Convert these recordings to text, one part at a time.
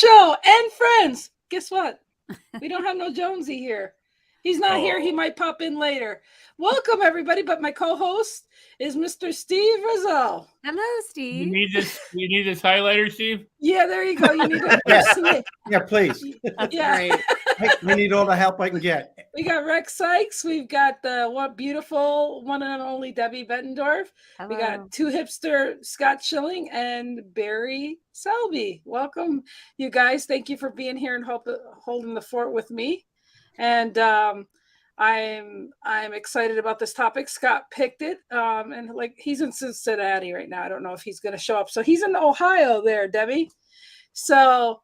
show and friends. Guess what? We don't have no Jonesy here. He's not here. He might pop in later. Welcome, everybody. But my co-host is Mr. Steve Rizzo. Hello, Steve. You need this highlighter, Steve? Yeah, there you go. You need to Yeah, please. That's yeah. great. I need all the help I can get. We got Rex Sikes. We've got the beautiful one and only Debbie Bettendorf. Hello. We got two hipster, Scott Schilling and Barry Selby. Welcome, you guys. Thank you for being here and holding the fort with me. And I'm excited about this topic. Scott picked it, and like he's in Cincinnati right now. I don't know if he's going to show up. So he's in Ohio, there, Debbie. So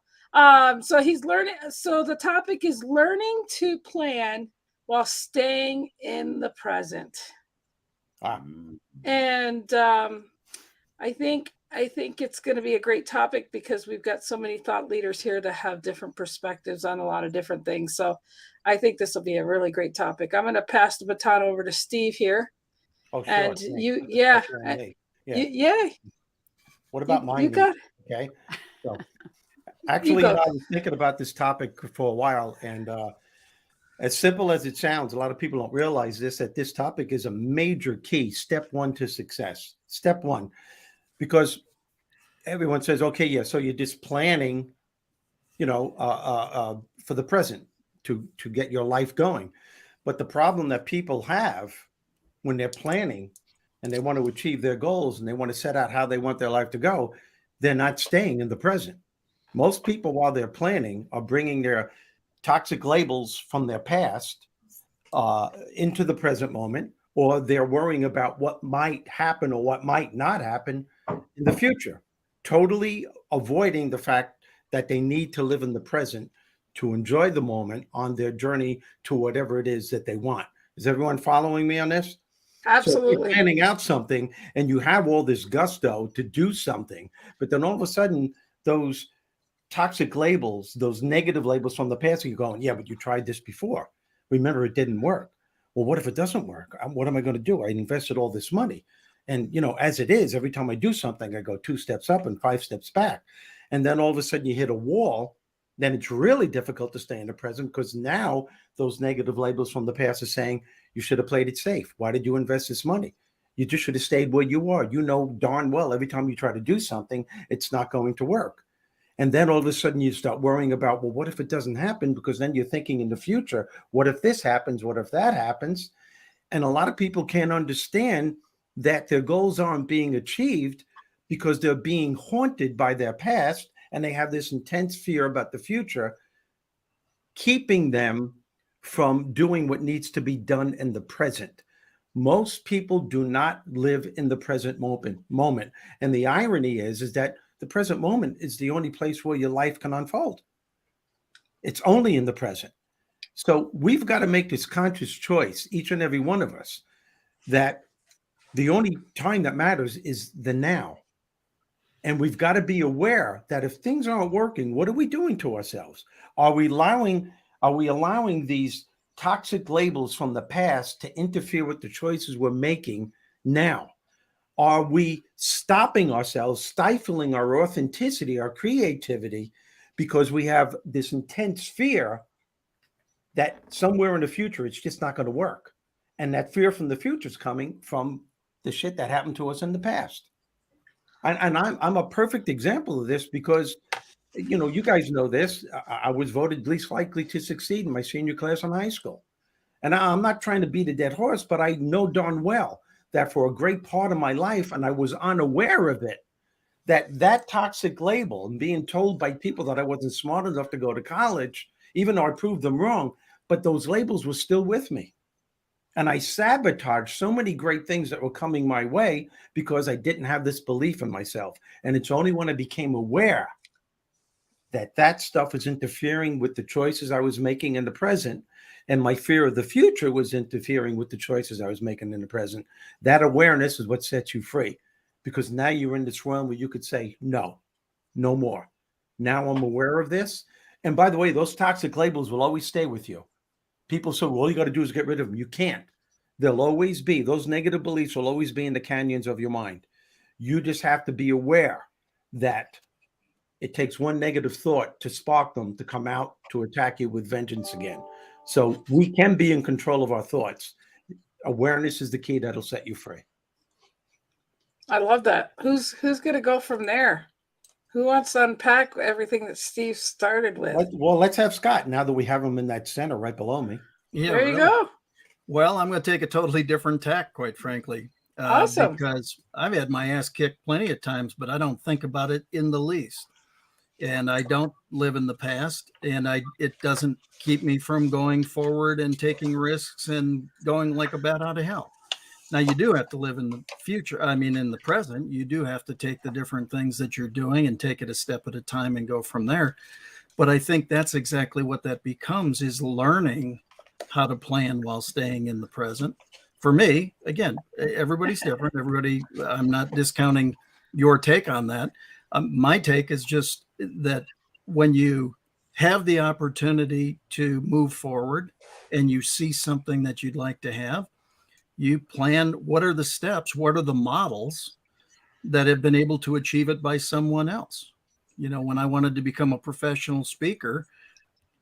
he's learning. So the topic is learning to plan while staying in the present. And I think it's going to be a great topic because we've got so many thought leaders here that have different perspectives on a lot of different things. So I think this will be a really great topic. I'm going to pass the baton over to Steve here. Oh, sure. And yeah. What about mine? You got it. Okay. So actually, I was thinking about this topic for a while, and as simple as it sounds, a lot of people don't realize that this topic is a major key, step one to success. Step one, because everyone says, okay, yeah, so you're just planning, for the present to get your life going. But the problem that people have when they're planning and they want to achieve their goals and they want to set out how they want their life to go, they're not staying in the present. Most people, while they're planning, are bringing their toxic labels from their past into the present moment, or they're worrying about what might happen or what might not happen in the future, totally avoiding the fact that they need to live in the present to enjoy the moment on their journey to whatever it is that they want. Is everyone following me on this? Absolutely. So you're planning out something and you have all this gusto to do something, but then all of a sudden those toxic labels, those negative labels from the past, you're going, yeah, but you tried this before. Remember, it didn't work. Well, what if it doesn't work? What am I going to do? I invested all this money. And, as it is, every time I do something, I go 2 steps up and 5 steps back. And then all of a sudden you hit a wall. Then it's really difficult to stay in the present because now those negative labels from the past are saying, you should have played it safe. Why did you invest this money? You just should have stayed where you are. You know darn well every time you try to do something, it's not going to work. And then all of a sudden you start worrying about, well, what if it doesn't happen? Because then you're thinking in the future, what if this happens? What if that happens? And a lot of people can't understand that their goals aren't being achieved because they're being haunted by their past. And they have this intense fear about the future, keeping them from doing what needs to be done in the present. Most people do not live in the present moment. And the irony is that the present moment is the only place where your life can unfold. It's only in the present. So we've got to make this conscious choice, each and every one of us, that the only time that matters is the now. And we've got to be aware that if things aren't working, what are we doing to ourselves? Are we allowing these toxic labels from the past to interfere with the choices we're making now? Are we stopping ourselves, stifling our authenticity, our creativity, because we have this intense fear that somewhere in the future, it's just not going to work? And that fear from the future is coming from the shit that happened to us in the past. And I'm a perfect example of this because, you guys know this. I was voted least likely to succeed in my senior class in high school. And I'm not trying to beat a dead horse, but I know darn well that for a great part of my life, and I was unaware of it, that toxic label and being told by people that I wasn't smart enough to go to college, even though I proved them wrong, but those labels were still with me. And I sabotaged so many great things that were coming my way because I didn't have this belief in myself. And it's only when I became aware that stuff was interfering with the choices I was making in the present, and my fear of the future was interfering with the choices I was making in the present. That awareness is what sets you free, because now you're in this realm where you could say, no more. Now I'm aware of this. And by the way, those toxic labels will always stay with you. People say, well, all you got to do is get rid of them. You can't. They'll always be. Those negative beliefs will always be in the canyons of your mind. You just have to be aware that It takes one negative thought to spark them to come out to attack you with vengeance again. So we can be in control of our thoughts. Awareness is the key that'll set you free. I love that. Who's going to go from there? Who wants to unpack everything that Steve started with? Well, let's have Scott now that we have him in that center right below me. Yeah, there you go. Well, I'm going to take a totally different tack, quite frankly. Awesome. Because I've had my ass kicked plenty of times, but I don't think about it in the least. And I don't live in the past, and it doesn't keep me from going forward and taking risks and going like a bat out of hell. Now, you do have to live in the future. I mean, in the present, you do have to take the different things that you're doing and take it a step at a time and go from there. But I think that's exactly what that becomes, is learning how to plan while staying in the present. For me, again, everybody's different. I'm not discounting your take on that. My take is just that when you have the opportunity to move forward and you see something that you'd like to have, you plan what are the steps, what are the models that have been able to achieve it by someone else. You know, when I wanted to become a professional speaker,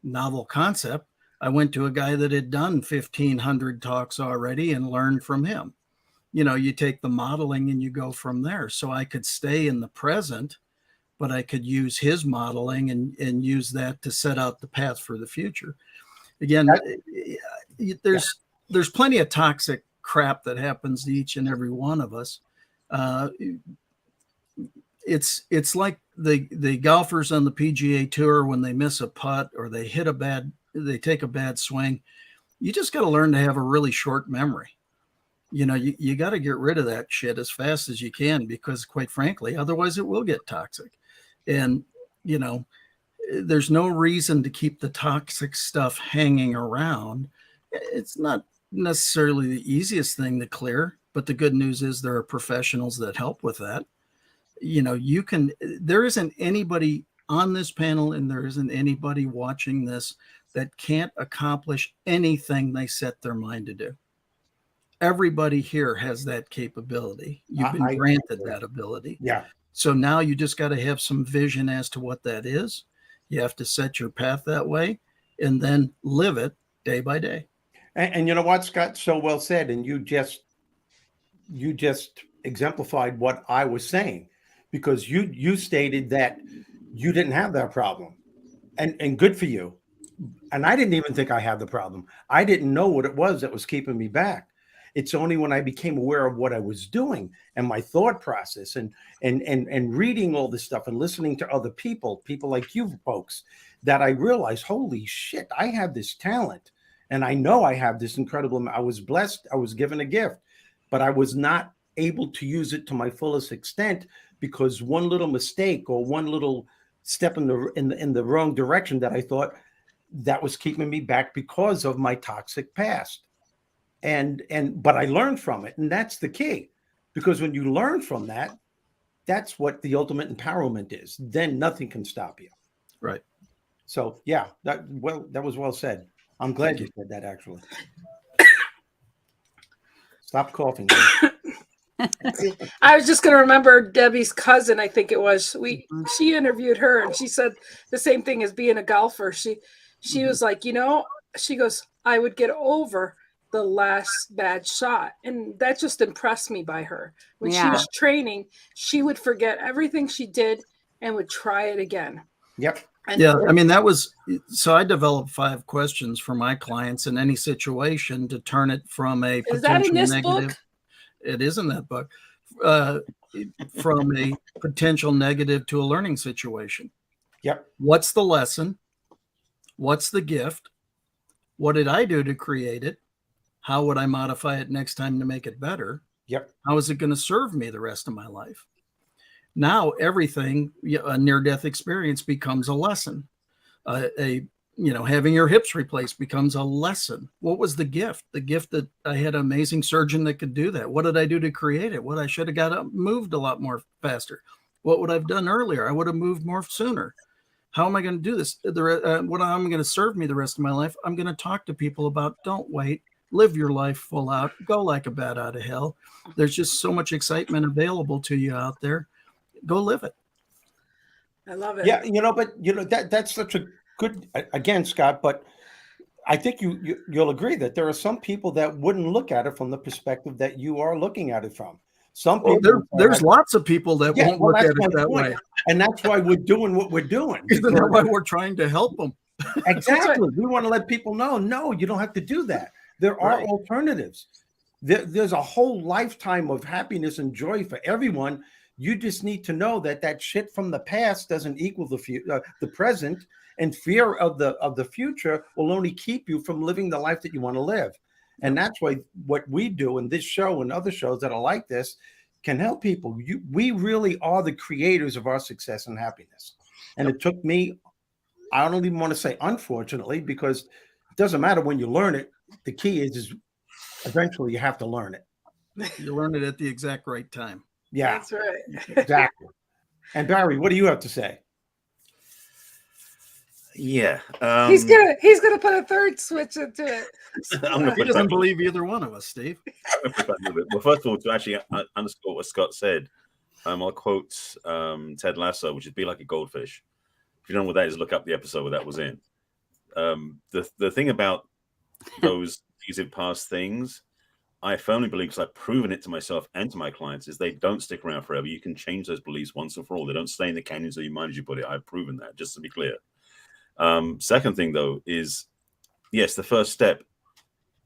novel concept, I went to a guy that had done 1,500 talks already and learned from him. You know, you take the modeling and you go from there. So I could stay in the present, but I could use his modeling and use that to set out the path for the future. Again, there's plenty of toxic crap that happens to each and every one of us. It's like the golfers on the PGA Tour when they miss a putt or they take a bad swing. You just got to learn to have a really short memory. You know, you got to get rid of that shit as fast as you can, because quite frankly, otherwise it will get toxic. And, you know, there's no reason to keep the toxic stuff hanging around. It's not necessarily the easiest thing to clear, but the good news is there are professionals that help with that. You know, there isn't anybody on this panel and there isn't anybody watching this that can't accomplish anything they set their mind to do. Everybody here has that capability. You've been granted that ability. Yeah. So now you just got to have some vision as to what that is. You have to set your path that way and then live it day by day. And you know what, Scott? So well said. And you just exemplified what I was saying, because you stated that you didn't have that problem, and good for you. And I didn't even think I had the problem. I didn't know what it was that was keeping me back. It's only when I became aware of what I was doing and my thought process and reading all this stuff and listening to other people like you folks, that I realized, holy shit, I have this talent. And I know I have this incredible, I was blessed, I was given a gift, but I was not able to use it to my fullest extent because one little mistake or one little step in the wrong direction that I thought that was keeping me back because of my toxic past. But I learned from it, and that's the key, because when you learn from that, that's what the ultimate empowerment is. Then nothing can stop you. Right. So yeah, that was well said. I'm glad you said that, actually. Stop coughing. I was just going to remember Debbie's cousin, I think it was. She interviewed her, and she said the same thing as being a golfer. She was like, you know, she goes, I would get over the last bad shot. And that just impressed me by her. When she was training, she would forget everything she did and would try it again. Yep. Yeah, I mean, so I developed 5 questions for my clients in any situation to turn it from a potential Is that in this negative. book? It is in that book. From a potential negative to a learning situation. Yep. What's the lesson? What's the gift? What did I do to create it? How would I modify it next time to make it better? Yep. How is it going to serve me the rest of my life? Now everything, a near-death experience becomes a lesson. Having your hips replaced becomes a lesson. What was the gift? The gift that I had an amazing surgeon that could do that. What did I do to create it? What I should have got moved a lot more faster. What would I have done earlier? I would have moved more sooner. How am I going to do this? What I'm going to serve me the rest of my life? I'm going to talk to people about, don't wait, live your life full out, go like a bat out of hell. There's just so much excitement available to you out there. Go live it. I love it. Yeah, but that's such a good, again, Scott, but I think you'll agree that there are some people that wouldn't look at it from the perspective that you are looking at it from. Some Well, people there's lots of people that won't look that's at my it that point. way. And that's why we're doing what we're doing. Isn't that why we're trying to help them? Exactly. We want to let people know, no, you don't have to do that. There are alternatives. There's a whole lifetime of happiness and joy for everyone. You just need to know that shit from the past doesn't equal the present, and fear of the future will only keep you from living the life that you want to live. And that's why what we do in this show and other shows that are like this can help people. We really are the creators of our success and happiness. And it took me, I don't even want to say unfortunately, because it doesn't matter when you learn it. The key is eventually you have to learn it. You learn it at the exact right time. Yeah, that's right. Exactly. And Barry, what do you have to say? Yeah, He's gonna put a third switch into it. He doesn't believe either one of us, Steve. Well, first of all, to actually underscore what Scott said, I'll quote Ted Lasso, which is "Be like a goldfish." If you don't know what that is, look up the episode where that was in. The thing about those past things, I firmly believe, because I've proven it to myself and to my clients, is they don't stick around forever. You can change those beliefs once and for all. They don't stay in the canyons of your mind as you put it. I've proven that, just to be clear. Second thing, though, is yes, the first step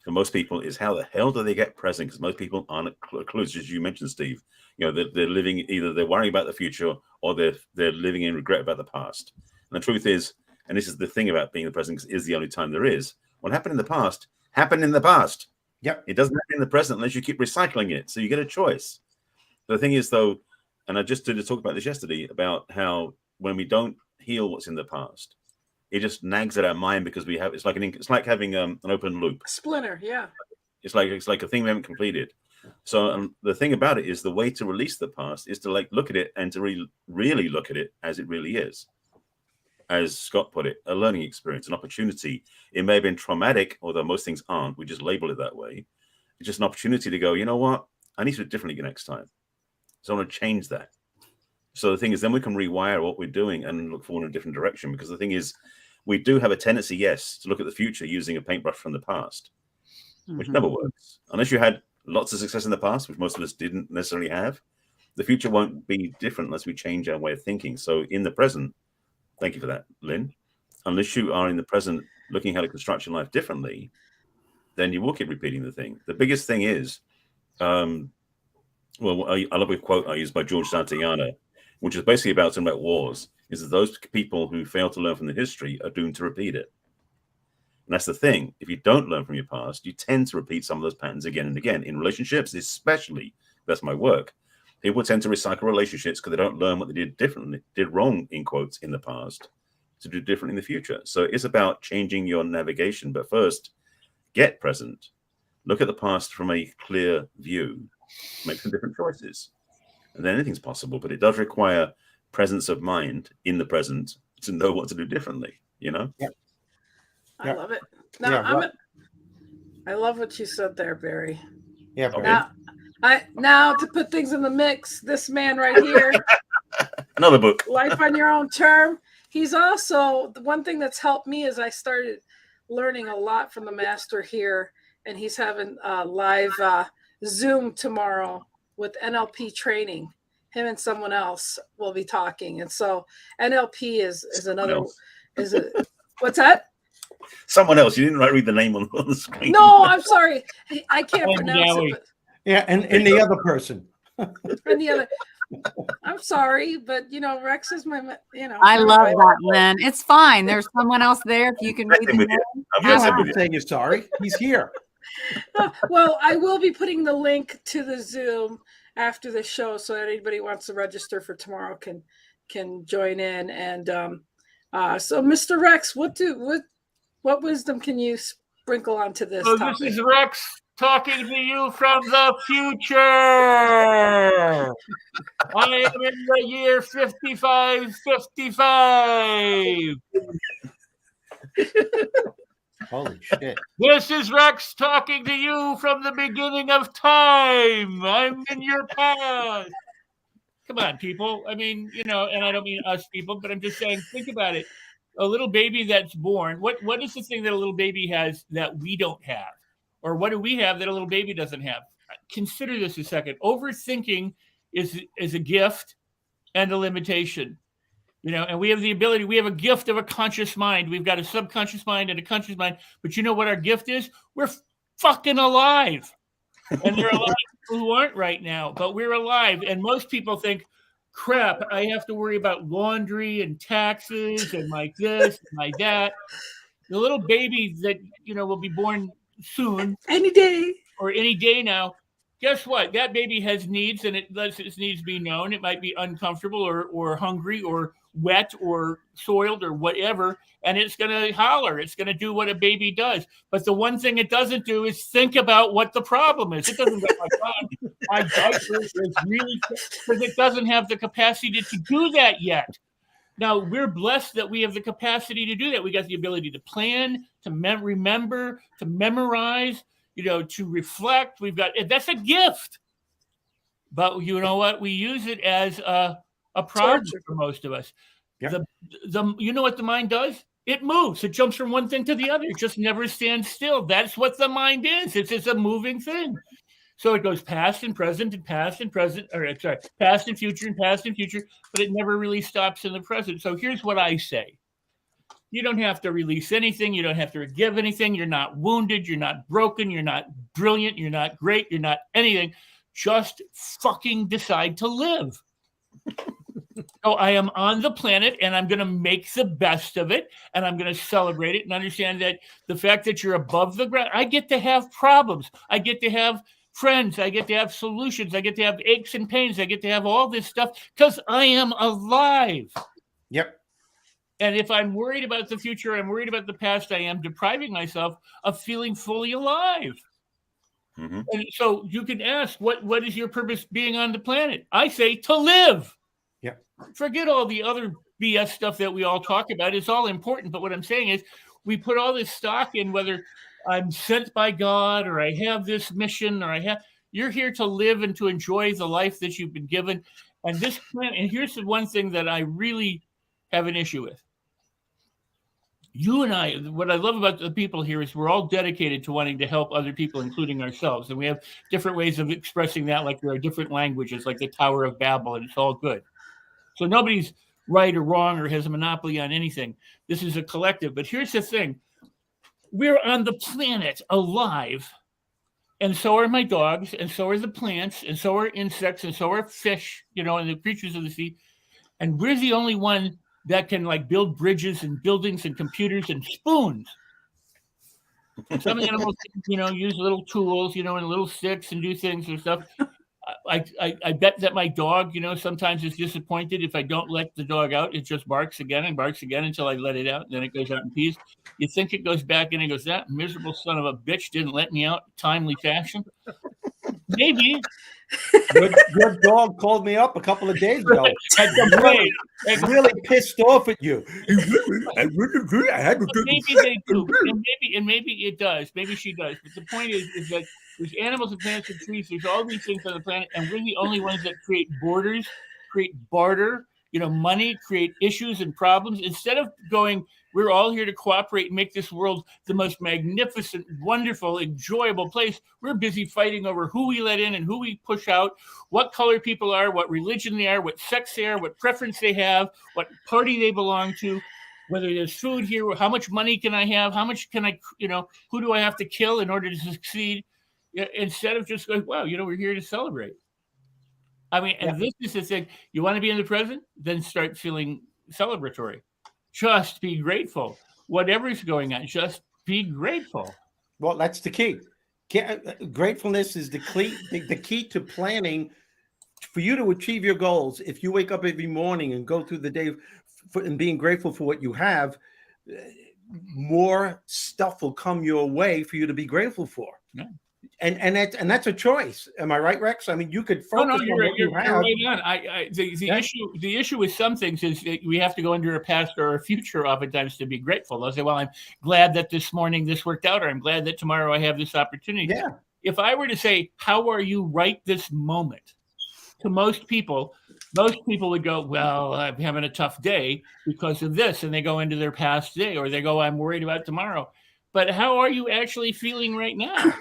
for most people is how the hell do they get present? Because most people aren't clueless, as you mentioned, Steve. They're living, either they're worrying about the future or they're living in regret about the past. And the truth is, and this is the thing about being the present, is the only time there is. What happened in the past happened in the past. Yep. It doesn't happen in the present unless you keep recycling it. So you get a choice. The thing is, though, and I just did a talk about this yesterday about how when we don't heal what's in the past, it just nags at our mind because we have. It's like having an open loop. Splinter, yeah. It's like a thing we haven't completed. So the thing about it is the way to release the past is to look at it and to really look at it as it really is. As Scott put it, a learning experience, an opportunity. It may have been traumatic, although most things aren't. We just label it that way. It's just an opportunity to go, you know what? I need to do it differently next time. So I want to change that. So the thing is, then we can rewire what we're doing and look forward in a different direction. Because the thing is, we do have a tendency, yes, to look at the future using a paintbrush from the past, which never works. Unless you had lots of success in the past, which most of us didn't necessarily have, the future won't be different unless we change our way of thinking. So in the present, thank you for that, Lynn. Unless you are in the present looking how to construct your life differently, then you will keep repeating the thing. The biggest thing is, I love a quote I used by George Santayana, which is basically talking about wars, is that those people who fail to learn from the history are doomed to repeat it. And that's the thing. If you don't learn from your past, you tend to repeat some of those patterns again and again. In relationships, especially, that's my work. People tend to recycle relationships because they don't learn what they did wrong, in quotes, in the past, to do differently in the future. So it's about changing your navigation. But first, get present. Look at the past from a clear view. Make some different choices. And then anything's possible. But it does require presence of mind in the present to know what to do differently, Yeah. I love it. Now, I love what you said there, Barry. Yeah, Barry. Now to put things in the mix, this man right here, another book, Life on Your Own Term. He's also, the one thing that's helped me is I started learning a lot from the master here, and he's having a live Zoom tomorrow with NLP training. Him and someone else will be talking, and so NLP is another. What's that? Someone else. You didn't read the name on the screen. No, I'm sorry. I can't pronounce it. But, yeah, and the other person. And the other. I'm sorry, but Rex is my. I love that, Lynn. It's fine. There's someone else there. If you can read the name. You don't have to say you're sorry. He's here. Well, I will be putting the link to the Zoom after the show, so that anybody who wants to register for tomorrow can join in. And so, Mr. Rex, what wisdom can you sprinkle onto this topic? This is Rex talking to you from the future. I am in the year 5555. Holy shit. This is Rex talking to you from the beginning of time. I'm in your past. come on, people. I mean, and I don't mean us people, but I'm just saying, think about it. A little baby that's born, what is the thing that a little baby has that we don't have? Or what do we have that a little baby doesn't have? Consider this a second. Overthinking is a gift and a limitation. And we have the ability, we have a gift of a conscious mind. We've got a subconscious mind and a conscious mind. But you know what our gift is? We're fucking alive. And there are a lot of people who aren't right now, but we're alive. And most people think, crap, I have to worry about laundry and taxes and my this and my that. The little baby that, will be born soon. Any day. Or any day now. Guess what? That baby has needs, and it lets its needs be known. It might be uncomfortable or hungry or wet or soiled or whatever, and it's going to holler. It's going to do what a baby does. But the one thing it doesn't do is think about what the problem is. It doesn't go, my God, my diaper is really, because it doesn't have the capacity to do that yet. Now, we're blessed that we have the capacity to do that. We got the ability to plan, to remember, to memorize, to reflect. That's a gift. But you know what? We use it as a problem for most of us. Yeah. You know what the mind does? It moves. It jumps from one thing to the other. It just never stands still. That's what the mind is. It's a moving thing. So it goes past and present and past and present, past and future and past and future, but it never really stops in the present. So here's what I say. You don't have to release anything. You don't have to give anything. You're not wounded. You're not broken. You're not brilliant. You're not great. You're not anything. Just fucking decide to live. So I am on the planet, and I'm going to make the best of it, and I'm going to celebrate it and understand that the fact that you're above the ground, I get to have problems. I get to have friends. I get to have solutions. I get to have aches and pains. I get to have all this stuff because I am alive. Yep. And if I'm worried about the future, I'm worried about the past, I am depriving myself of feeling fully alive. Mm-hmm. And so you can ask, what is your purpose being on the planet? I say to live. Yeah. Forget all the other BS stuff that we all talk about. It's all important. But what I'm saying is we put all this stock in whether I'm sent by God or I have this mission or you're here to live and to enjoy the life that you've been given. And this planet, and here's the one thing that I really have an issue with. You and I, what I love about the people here is we're all dedicated to wanting to help other people, including ourselves. And we have different ways of expressing that, like there are different languages, like the Tower of Babel, and it's all good. So nobody's right or wrong or has a monopoly on anything. This is a collective. But here's the thing. We're on the planet alive, and so are my dogs, and so are the plants, and so are insects, and so are fish, and the creatures of the sea. And we're the only one that can build bridges and buildings and computers and spoons. Some animals, use little tools, and little sticks and do things and stuff. I bet that my dog, sometimes is disappointed if I don't let the dog out. It just barks again until I let it out. And then it goes out in peace. You think it goes back in and goes, that miserable son of a bitch didn't let me out in timely fashion. Maybe. Your dog called me up a couple of days ago. Really pissed off at you. Maybe they do, and maybe it does. Maybe she does. But the point is that there's animals and plants and trees. There's all these things on the planet, and we're the only ones that create borders, create barter, money, create issues and problems. Instead of going, we're all here to cooperate and make this world the most magnificent, wonderful, enjoyable place. We're busy fighting over who we let in and who we push out, what color people are, what religion they are, what sex they are, what preference they have, what party they belong to, whether there's food here, how much money can I have, how much can I, who do I have to kill in order to succeed? Instead of just going, wow, we're here to celebrate. I mean, and this is the thing. You want to be in the present? Then start feeling celebratory. Just be grateful. Whatever's going on, just be grateful. Well, that's the key. Gratefulness is the key to planning for you to achieve your goals. If you wake up every morning and go through the day and being grateful for what you have, more stuff will come your way for you to be grateful for. Yeah. And that's a choice. Am I right, Rex? I mean, you could focus on what you have. Right on. The issue with some things is that we have to go into a past or a future oftentimes to be grateful. They'll say, well, I'm glad that this morning this worked out, or I'm glad that tomorrow I have this opportunity. Yeah. If I were to say, how are you right this moment? To most people, Most people would go, well, I'm having a tough day because of this. And they go into their past day, or they go, I'm worried about tomorrow. But how are you actually feeling right now?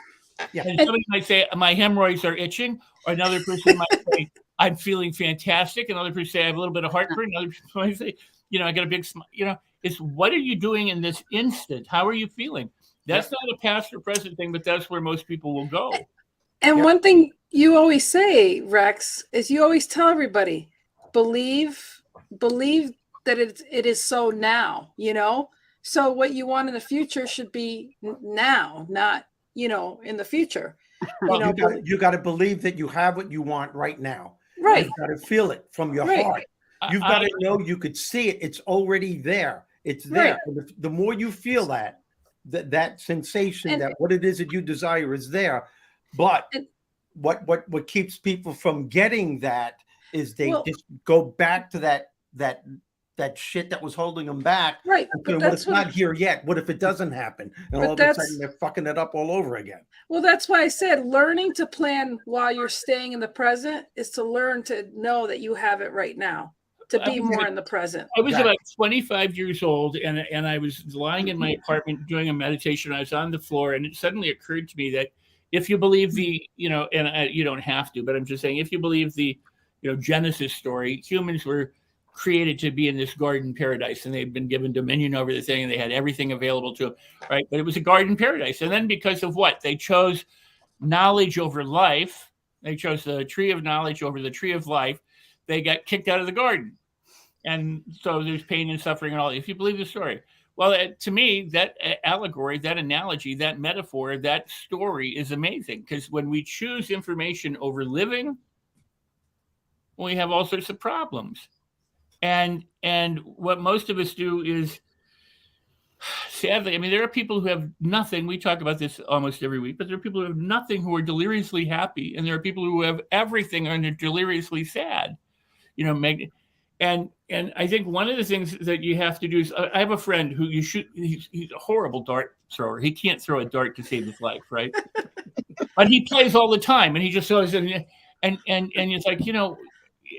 Yeah. And somebody might say, my hemorrhoids are itching. Or another person might say, I'm feeling fantastic. Another person say, I have a little bit of heartburn. Another person might say, I got a big smile. It's what are you doing in this instant? How are you feeling? That's not a past or present thing, but that's where most people will go. And one thing you always say, Rex, is you always tell everybody, believe that it is so now, So what you want in the future should be now, not, in the future. You got to believe that you have what you want right now. Right. You've got to feel it from your heart. You've got to know you could see it. It's already there. It's there. Right. The more you feel that sensation, that what it is that you desire is there. But what keeps people from getting that is they just go back to that shit that was holding them back. Right. But it's not here yet. What if it doesn't happen? And all of a sudden they're fucking it up all over again. Well, that's why I said learning to plan while you're staying in the present is to learn to know that you have it right now, to be more in the present. I was about 25 years old, and I was lying in my apartment doing a meditation. I was on the floor, and it suddenly occurred to me that if you believe you don't have to, but I'm just saying, if you believe the, Genesis story, humans were created to be in this garden paradise, and they'd been given dominion over the thing, and they had everything available to them, right? But it was a garden paradise. And then because of what? They chose knowledge over life. They chose the tree of knowledge over the tree of life. They got kicked out of the garden. And so there's pain and suffering and all. If you believe the story. Well, to me, that allegory, that analogy, that metaphor, that story is amazing, because when we choose information over living, we have all sorts of problems. And what most of us do is, sadly, there are people who have nothing. We talk about this almost every week, but there are people who have nothing who are deliriously happy, and there are people who have everything and are deliriously sad. And I think one of the things that you have to do is, I have a friend who he's a horrible dart thrower. He can't throw a dart to save his life, right? But he plays all the time, and he just goes and it's like,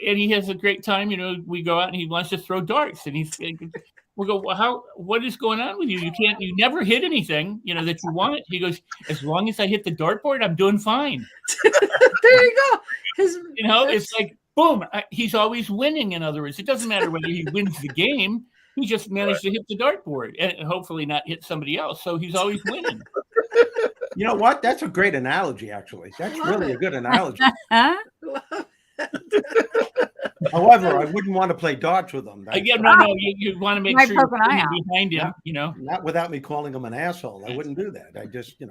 and he has a great time. We go out and he wants to throw darts, and we'll go, well, what is going on with you? You never hit anything, that you want. He goes, as long as I hit the dartboard, I'm doing fine. There you go. It's like, boom, he's always winning. In other words, it doesn't matter whether he wins the game. He just managed to hit the dartboard and hopefully not hit somebody else. So he's always winning. You know what? That's a great analogy, actually. That's really a good analogy. However, I wouldn't want to play darts with him. No. You want to make sure you're behind him, Not without me calling him an asshole. I wouldn't do that. I just,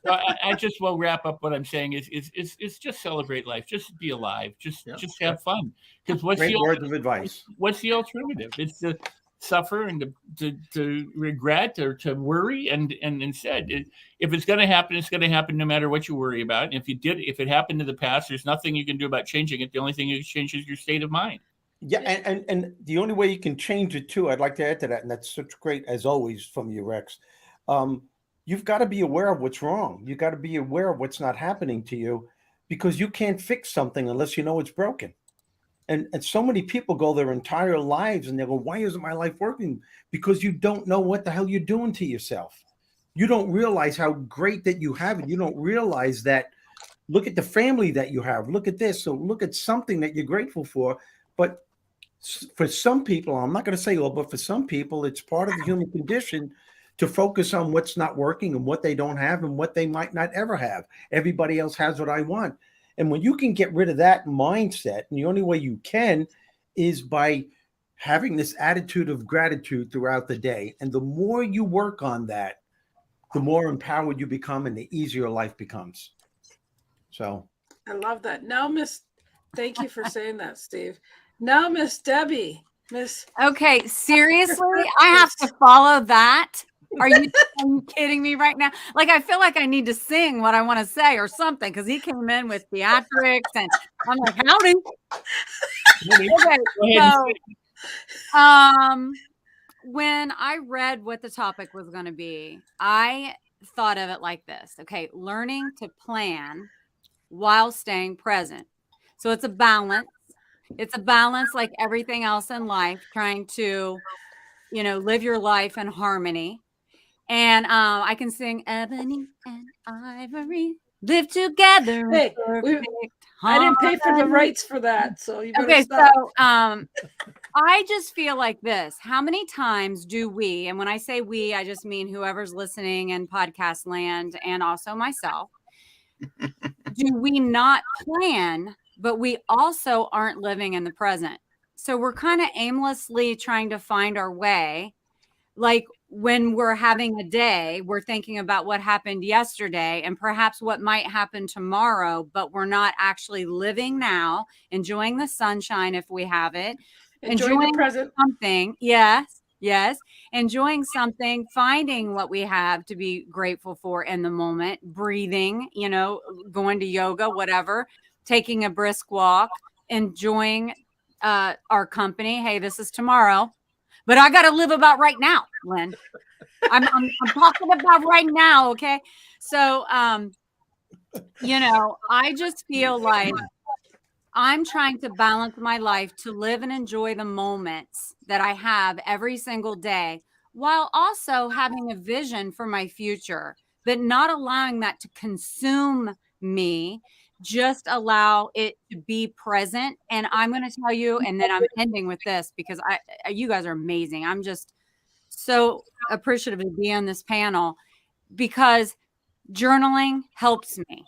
I just will wrap up what I'm saying is just celebrate life. Just be alive. Just have fun. Because great words of advice. What's the alternative? It's to suffer and to regret or to worry. And instead, if it's going to happen, it's going to happen no matter what you worry about. And if it happened in the past, there's nothing you can do about changing it. The only thing you can change is your state of mind. Yeah, and the only way you can change it too, I'd like to add to that, and that's such great as always from you, Rex. You've got to be aware of what's wrong. You got to be aware of what's not happening to you, because you can't fix something unless you know it's broken. And so many people go their entire lives and they go, why isn't my life working? Because you don't know what the hell you're doing to yourself. You don't realize how great that you have it. You don't realize that, look at the family that you have. Look at this. So look at something that you're grateful for. But for some people, I'm not going to say all, but for some people, it's part of the human condition to focus on what's not working and what they don't have and what they might not ever have. Everybody else has what I want. And when you can get rid of that mindset, and the only way you can is by having this attitude of gratitude throughout the day. And the more you work on that, the more empowered you become and the easier life becomes. So I love that. Now, thank you for saying that, Steve. Now, Miss Debbie. Okay, seriously, I have to follow that. Are you kidding me right now? Like, I feel like I need to sing what I want to say or something, because he came in with theatrics and I'm like, howdy. Okay, so when I read what the topic was going to be, I thought of it like this. Okay, learning to plan while staying present. So it's a balance. It's a balance like everything else in life, trying to, live your life in harmony. And I can sing Ebony and Ivory live together in Hey, perfect I didn't pay for the harmony. rights for that, so you better Okay, stop. so I just feel like this. How many times do we, and when I say we, I just mean whoever's listening in podcast land and also myself, do we not plan, but we also aren't living in the present? So we're kind of aimlessly trying to find our way. Like when we're having a day, we're thinking about what happened yesterday and perhaps what might happen tomorrow, but we're not actually living now, enjoying the sunshine if we have it, Enjoying the present. something. Yes. Enjoying something, finding what we have to be grateful for in the moment, breathing, going to yoga, whatever, taking a brisk walk, enjoying our company. Hey, this is tomorrow. But I got to live about right now, Lynn. I'm talking about right now, okay? So, I just feel like I'm trying to balance my life to live and enjoy the moments that I have every single day, while also having a vision for my future, but not allowing that to consume me. Just allow it to be present. And I'm going to tell you, and then I'm ending with this because you guys are amazing. I'm just so appreciative to be on this panel because journaling helps me.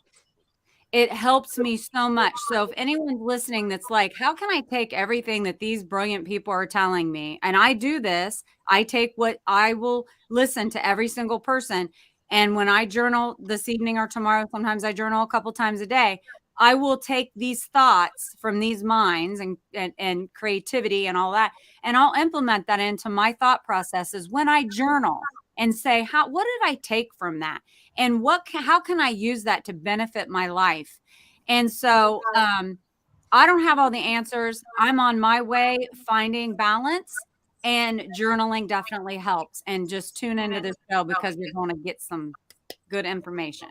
It helps me so much. So if anyone's listening that's like, how can I take everything that these brilliant people are telling me? And I do this, I take what I will listen to every single person. And when I journal this evening or tomorrow, sometimes I journal a couple times a day. I will take these thoughts from these minds and creativity and all that, and I'll implement that into my thought processes when I journal and say, what did I take from that? And how can I use that to benefit my life? And so I don't have all the answers. I'm on my way finding balance, and journaling definitely helps. And just tune into this show because you're going to get some good information.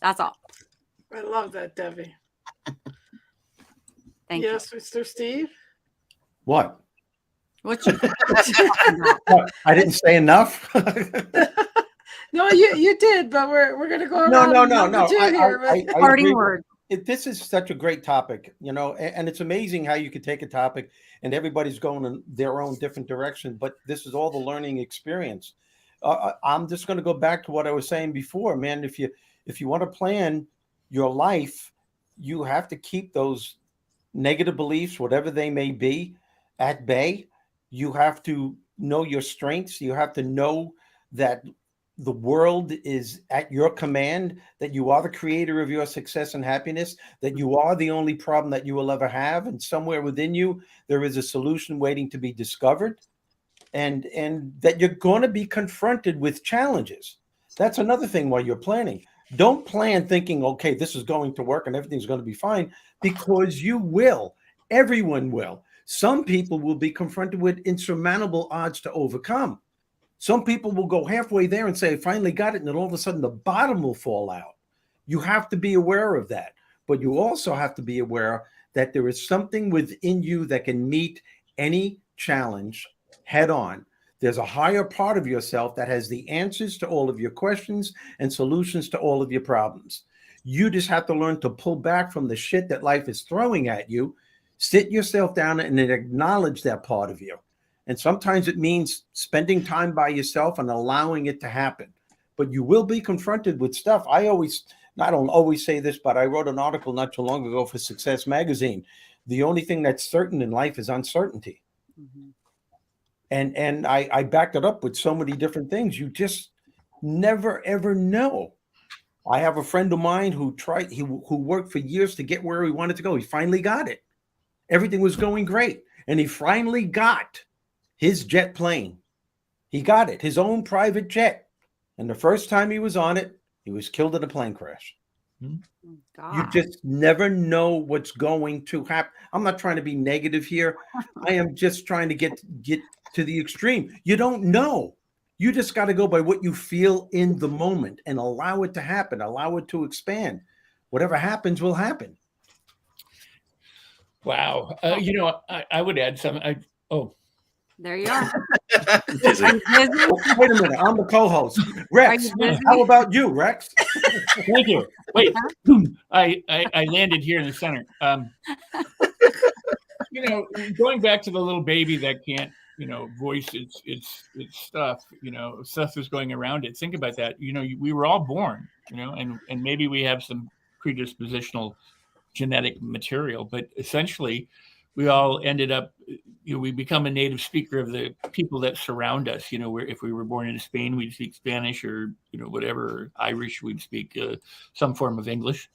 That's all. I love that, Debbie. Thank you. Yes, Mr. Steve? What? What you What? I didn't say enough. No, you did, but we're gonna go around. No. I parting word. This is such a great topic, and it's amazing how you could take a topic and everybody's going in their own different direction, but this is all the learning experience. I'm just going to go back to what I was saying before, man. If you want to plan your life, you have to keep those negative beliefs, whatever they may be, at bay. You have to know your strengths. You have to know that the world is at your command, that you are the creator of your success and happiness, that you are the only problem that you will ever have. And somewhere within you, there is a solution waiting to be discovered, and that you're going to be confronted with challenges. That's another thing while you're planning. Don't plan thinking, okay, this is going to work and everything's going to be fine, because you will. Everyone will. Some people will be confronted with insurmountable odds to overcome. Some people will go halfway there and say, finally got it. And then all of a sudden the bottom will fall out. You have to be aware of that. But you also have to be aware that there is something within you that can meet any challenge head on. There's a higher part of yourself that has the answers to all of your questions and solutions to all of your problems. You just have to learn to pull back from the shit that life is throwing at you, sit yourself down and acknowledge that part of you. And sometimes it means spending time by yourself and allowing it to happen. But you will be confronted with stuff. I don't always say this, but I wrote an article not too long ago for Success Magazine. The only thing that's certain in life is uncertainty. Mm-hmm. And I backed it up with so many different things. You just never, ever know. I have a friend of mine who worked for years to get where he wanted to go. He finally got it. Everything was going great. And he finally got his jet plane. He got it, his own private jet. And the first time he was on it, he was killed in a plane crash. God. You just never know what's going to happen. I'm not trying to be negative here. I am just trying to get to the extreme. You don't know. You just got to go by what you feel in the moment and allow it to happen. Allow it to expand. Whatever happens will happen. Wow. I would add something. There you are. Busy. Are you busy? Wait a minute, I'm the co-host. Are Rex, you busy? how about you, Rex? Thank you. Wait, I landed here in the center. Going back to the little baby that can't, voice its stuff, stuff is going around it. Think about that. We were all born, and maybe we have some predispositional genetic material, but essentially we all ended up, we become a native speaker of the people that surround us. If we were born in Spain, we'd speak Spanish, or, whatever, or Irish, we'd speak some form of English,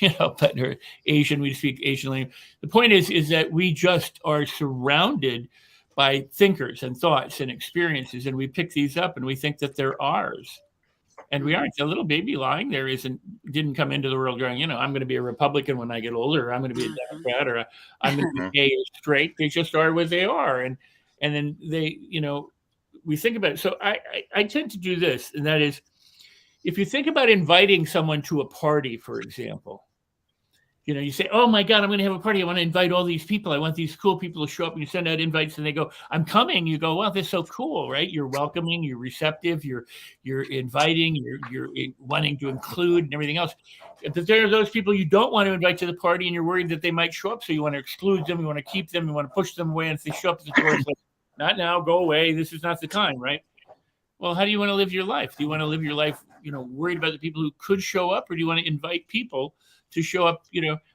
but or Asian, we'd speak Asian language. The point is that we just are surrounded by thinkers and thoughts and experiences, and we pick these up and we think that they're ours. And we aren't. The little baby lying there didn't come into the world going, I'm going to be a Republican when I get older, or I'm going to be a Democrat, or I'm going to be gay or straight. They just are what they are. And then they, we think about it. So I tend to do this, and that is, if you think about inviting someone to a party, for example, you say, oh my God, I'm going to have a party. I want to invite all these people. I want these cool people to show up, and you send out invites and they go, I'm coming. You go, wow, that's so cool, right? You're welcoming, you're receptive, you're inviting, you're wanting to include and everything else. But there are those people you don't want to invite to the party, and you're worried that they might show up. So you want to exclude them. You want to keep them. You want to push them away. And if they show up at the door, it's like, not now, go away. This is not the time, right? Well, how do you want to live your life? Do you want to live your life, worried about the people who could show up, or do you want to invite people to show up?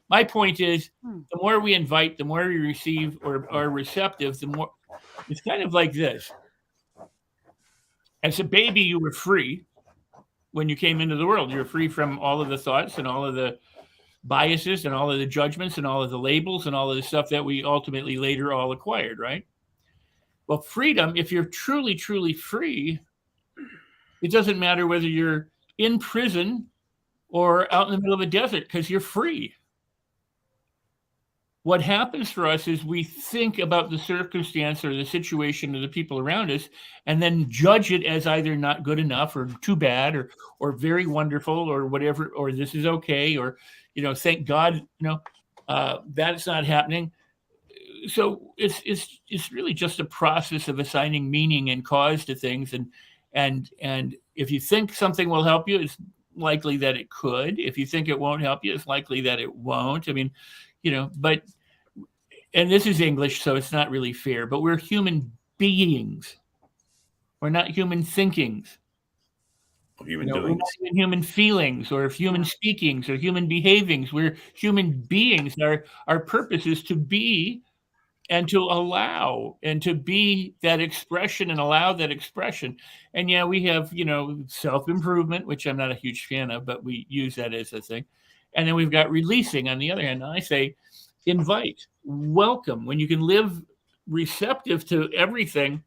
My point is, the more we invite, the more we receive or are receptive, the more. It's kind of like this. As a baby, you were free when you came into the world. You're free from all of the thoughts and all of the biases and all of the judgments and all of the labels and all of the stuff that we ultimately later all acquired, right? Well, freedom, if you're truly, truly free, it doesn't matter whether you're in prison or out in the middle of a desert, because you're free. What happens for us is we think about the circumstance or the situation or the people around us, and then judge it as either not good enough or too bad or very wonderful or whatever, or this is okay, or, thank God, that's not happening. So it's really just a process of assigning meaning and cause to things. And if you think something will help you, it's likely that it could. If you think it won't help you, it's likely that it won't. I mean, but, and this is English, so it's not really fair, but we're human beings. We're not human thinkings. Human We're doings. not even human feelings or human speakings or human behavings. We're human beings. Our purpose is to be and to allow and to be that expression and allow that expression. And yeah, we have, self-improvement, which I'm not a huge fan of, but we use that as a thing. And then we've got releasing on the other hand. And I say, invite, welcome. When you can live receptive to everything,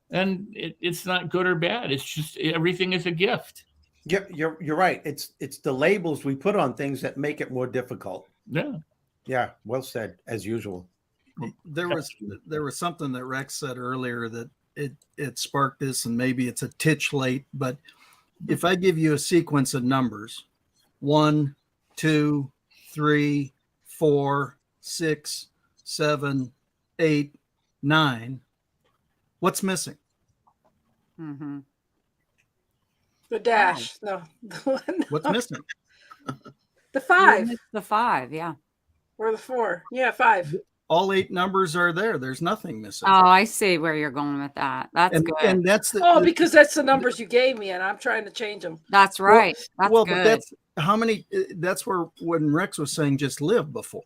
and it's not good or bad. It's just everything is a gift. Yeah, you're right. It's the labels we put on things that make it more difficult. Yeah. Yeah, well said, as usual. There was something that Rex said earlier that it sparked this, and maybe it's a titch late, but if I give you a sequence of numbers, 1, 2, 3, 4, 6, 7, 8, 9, what's missing? Mm-hmm. The dash. No. The one. What's missing? The 5. The 5, yeah. Or the 4. Yeah, 5. All 8 numbers are there. There's nothing missing. Oh, I see where you're going with that. That's good. And that's the because that's the numbers you gave me, and I'm trying to change them. That's right. That's well, good. but that's how many. That's where when Rex was saying just live before,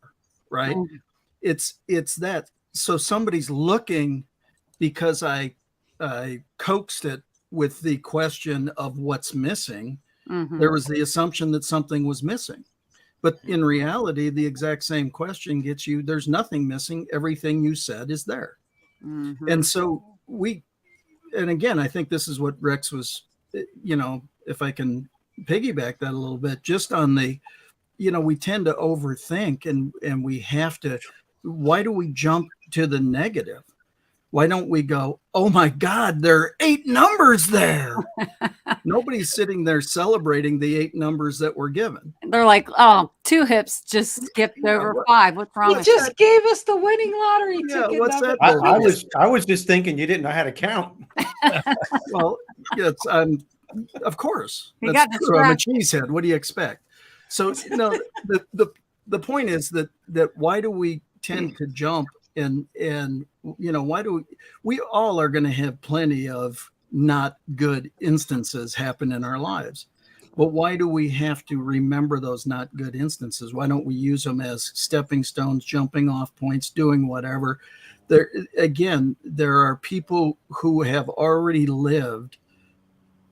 right? Mm-hmm. It's that. So somebody's looking because I coaxed it with the question of what's missing. Mm-hmm. There was the assumption that something was missing. But in reality, the exact same question gets you, there's nothing missing. Everything you said is there. Mm-hmm. And so and again, I think this is what Rex was, if I can piggyback that a little bit, just on the, we tend to overthink and we have to, why do we jump to the negative? Why don't we go, oh my God, there are 8 numbers there. Nobody's sitting there celebrating the 8 numbers that were given. They're like, oh, 2 hips just skipped over 5. What's wrong You with just gave us the winning lottery Yeah, ticket. what's number. that? I was just thinking you didn't know how to count. Well, it's of course. He That's got true. I'm a distracted. cheesehead. What do you expect? So the point is that why do we tend to jump and why do we all are going to have plenty of not good instances happen in our lives, but why do we have to remember those not good instances? Why don't we use them as stepping stones, jumping off points, doing whatever? There are people who have already lived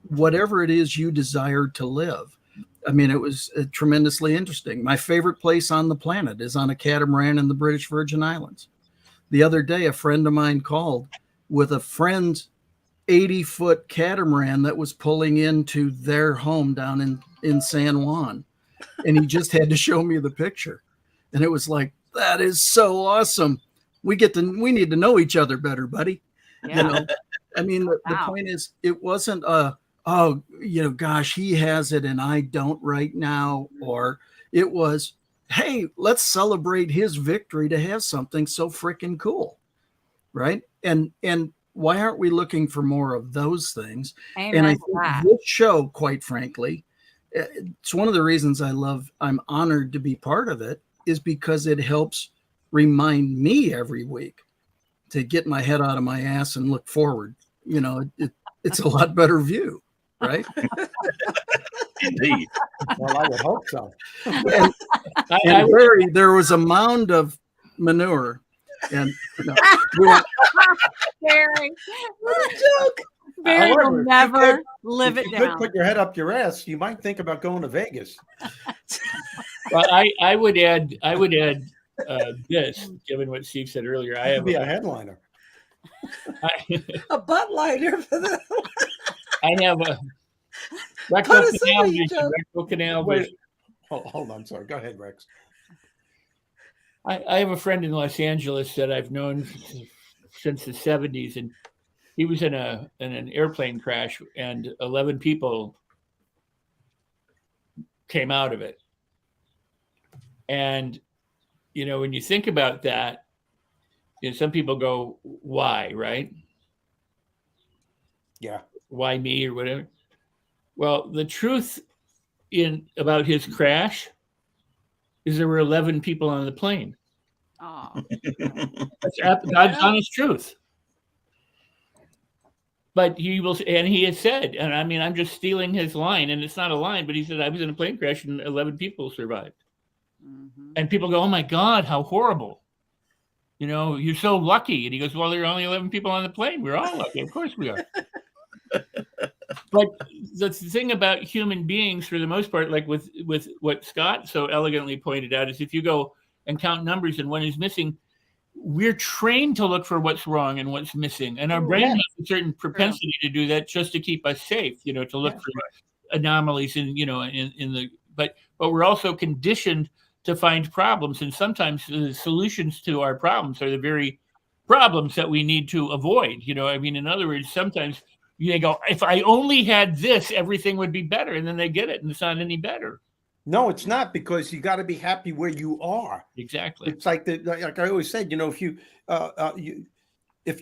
whatever it is you desired to live. I mean, it was tremendously interesting. My favorite place on the planet is on a catamaran in the British Virgin Islands. The other day, a friend of mine called with a friend's 80-foot catamaran that was pulling into their home down in San Juan. And he just had to show me the picture. And it was like, that is so awesome. We need to know each other better, buddy. Yeah. I mean, the point is, it wasn't gosh, he has it and I don't right now. Or it was, hey, let's celebrate his victory to have something so freaking cool. Right. And why aren't we looking for more of those things? Amen and I to think that. this show, quite frankly, it's one of the reasons I'm honored to be part of it, is because it helps remind me every week to get my head out of my ass and look forward. It's a lot better view, right? Indeed. Well, I would hope so. And there was a mound of manure, and Barry. What a joke. Barry However, will if you never could- live if it you could down. put your head up your ass, you might think about going to Vegas. Well, I would add this, given what Steve said earlier. I You have could be a headliner. A butt liner for the I have a Put rectal us canal in, vision. Joe. Rectal canal Wait. vision. Hold on, sorry. Go ahead, Rex. I have a friend in Los Angeles that I've known since the 70s, and he was in an airplane crash, and 11 people came out of it. And when you think about that, some people go, "Why?" Right? Yeah. Why me or whatever? Well, the truth about his crash is there were 11 people on the plane. Oh. That's God's honest truth. But he has said, and I mean, I'm just stealing his line, and it's not a line, but he said, I was in a plane crash and 11 people survived. Mm-hmm. And people go, oh my God, how horrible. You're so lucky. And he goes, well, there are only 11 people on the plane. We're all lucky. Of course we are. But the thing about human beings, for the most part, like with what Scott so elegantly pointed out, is if you go and count numbers and one is missing, we're trained to look for what's wrong and what's missing. And our brain has a certain propensity to do that just to keep us safe, to look for anomalies but we're also conditioned to find problems. And sometimes the solutions to our problems are the very problems that we need to avoid. I mean, in other words, sometimes they go, if I only had this, everything would be better. And then they get it and it's not any better. No, it's not, because you got to be happy where you are. Exactly. It's like like I always said, if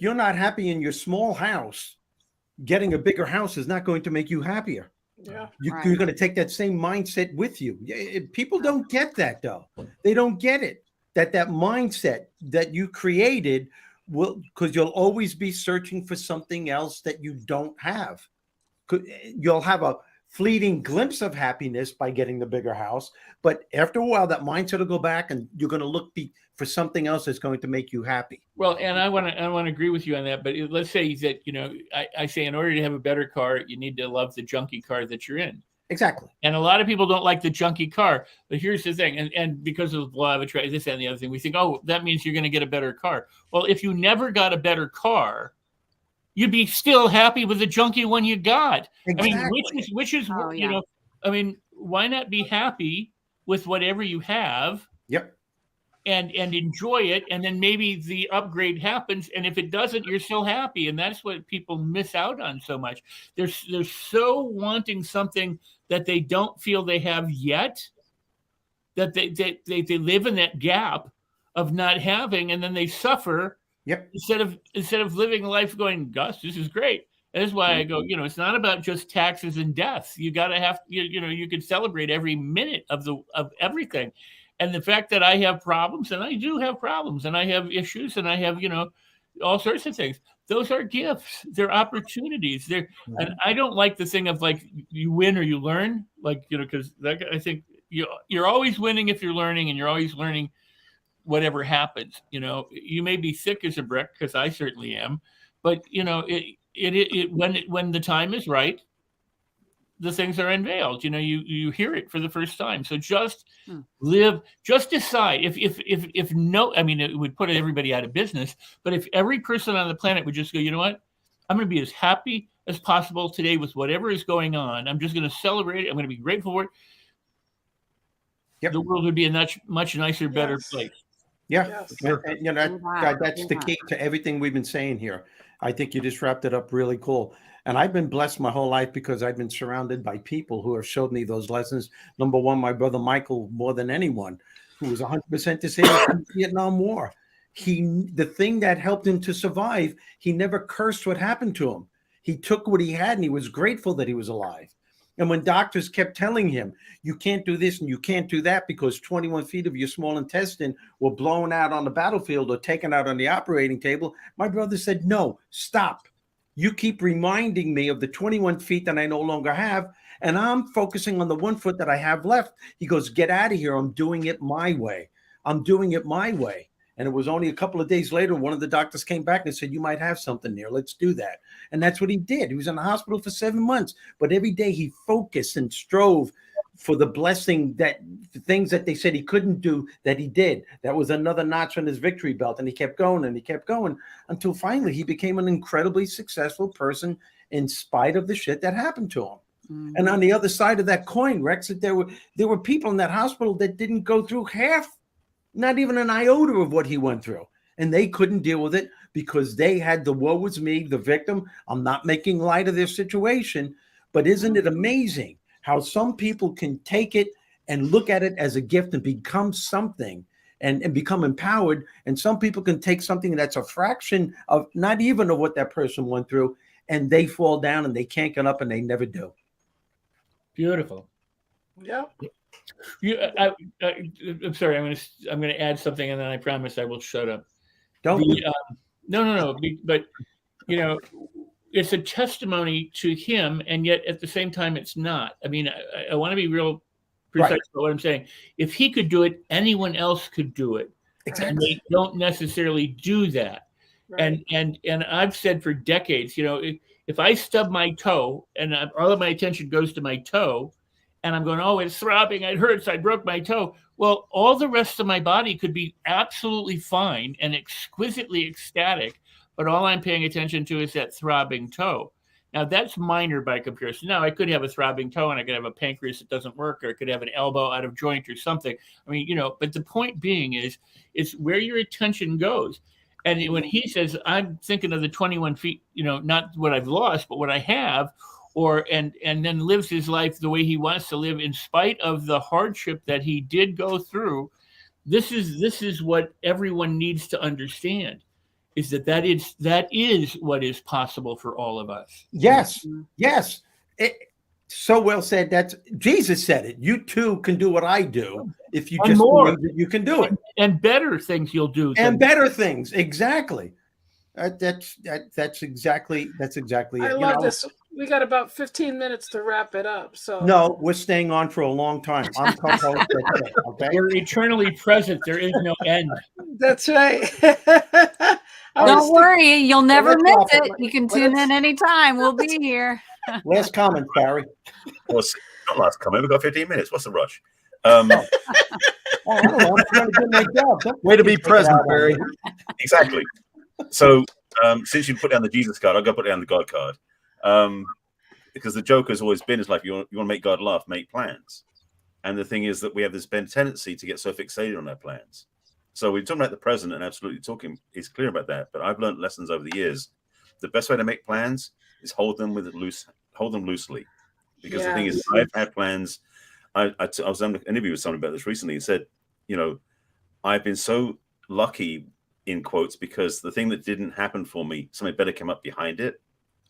you're not happy in your small house, getting a bigger house is not going to make you happier. Yeah. You're going to take that same mindset with you. People don't get that, though. They don't get it. That mindset that you created because you'll always be searching for something else that you don't have. You'll have a fleeting glimpse of happiness by getting the bigger house, but after a while, that mindset will go back, and you're going to look for something else that's going to make you happy. Well, and I want to agree with you on that. But let's say that I say in order to have a better car, you need to love the junky car that you're in. Exactly. And a lot of people don't like the junky car. But here's the thing, and because of the law of attraction, this and the other thing, we think, oh, that means you're going to get a better car. Well, if you never got a better car, you'd be still happy with the junky one you got. Exactly. I mean, which is I mean, why not be happy with whatever you have? Yep. and enjoy it, and then maybe the upgrade happens, and if it doesn't, you're still happy. And that's what people miss out on so much. They're so wanting something that they don't feel they have yet, that they live in that gap of not having, and then they suffer. Yep. Instead of living life going, Gus, this is great. And that's why I go, it's not about just taxes and deaths. You got to have, you can celebrate every minute of everything. And the fact that I have problems, and I do have problems, and I have issues, and I have, all sorts of things. Those are gifts. They're opportunities. And I don't like the thing of like you win or you learn, like, because I think you're always winning if you're learning, and you're always learning whatever happens. You may be thick as a brick, because I certainly am, but when the time is right, the things are unveiled. You hear it for the first time. So just just decide. If no, I mean, it would put everybody out of business, but if every person on the planet would just go, you know what, I'm going to be as happy as possible today with whatever is going on. I'm just going to celebrate it. I'm going to be grateful for it. Yep. The world would be a much nicer, better place. Yeah. Yes. And, that's the key to everything we've been saying here. I think you just wrapped it up really cool. And I've been blessed my whole life because I've been surrounded by people who have showed me those lessons. Number one, my brother Michael, more than anyone, who was 100% disabled in the Vietnam War. The thing that helped him to survive, he never cursed what happened to him. He took what he had and he was grateful that he was alive. And when doctors kept telling him, you can't do this and you can't do that because 21 feet of your small intestine were blown out on the battlefield or taken out on the operating table, my brother said, no, stop. You keep reminding me of the 21 feet that I no longer have, and I'm focusing on the 1 foot that I have left. He goes, get out of here. I'm doing it my way. I'm doing it my way. And it was only a couple of days later, one of the doctors came back and said, you might have something there. Let's do that. And that's what he did. He was in the hospital for 7 months. But every day he focused and strove for the blessing, that the things that they said he couldn't do, that he did. That was another notch on his victory belt. And he kept going and he kept going until finally he became an incredibly successful person in spite of the shit that happened to him. Mm-hmm. And on the other side of that coin, Rex, that there were people in that hospital that didn't go through half, not even an iota of what he went through. And they couldn't deal with it because they had the woe was me, the victim. I'm not making light of their situation, but isn't it amazing how some people can take it and look at it as a gift and become something and become empowered. And some people can take something that's a fraction of not even of what that person went through, and they fall down and they can't get up and they never do. Beautiful. Yeah. I'm sorry. I'm going to add something, and then I promise I will shut up. Don't. No. But it's a testimony to him, and yet at the same time, it's not. I mean, I want to be real precise about what I'm saying. If he could do it, anyone else could do it. Exactly. And they don't necessarily do that. Right. And I've said for decades, if I stub my toe and all of my attention goes to my toe, and I'm going, oh, it's throbbing, it hurts, I broke my toe. Well, all the rest of my body could be absolutely fine and exquisitely ecstatic, but all I'm paying attention to is that throbbing toe. Now, that's minor by comparison. Now, I could have a throbbing toe and I could have a pancreas that doesn't work, or I could have an elbow out of joint or something. I mean, but the point being is where your attention goes. And when he says, I'm thinking of the 21 feet, not what I've lost, but what I have, and then lives his life the way he wants to live in spite of the hardship that he did go through. This is what everyone needs to understand, is that is what is possible for all of us. Yes. So well said. That's Jesus said it. You too can do what I do if you just believe that you can do it. And better things you'll do. And better things. Exactly. That's exactly it. I love this. We got about 15 minutes to wrap it up. So no, we're staying on for a long time. I'm co-host. Okay? We're eternally present. There is no end. That's right. Don't worry, you'll never miss it. You can tune in anytime. We'll be here. Last comment, Barry. Well, not last comment. We've got 15 minutes. What's the rush? I don't know. I'm trying to do my job. Way to be present, Barry. Exactly. So since you put down the Jesus card, I'll go put down the God card. Because the joke has always been, it's like you want to make God laugh, make plans. And the thing is that we have this bent tendency to get so fixated on our plans So we're talking about the present and absolutely talking is clear about that. But I've learned lessons over the years. The best way to make plans is hold them loosely. Because the thing is, I've had plans. I was on an interview with someone about this recently. He said, I've been so lucky in quotes because the thing that didn't happen for me, something better came up behind it.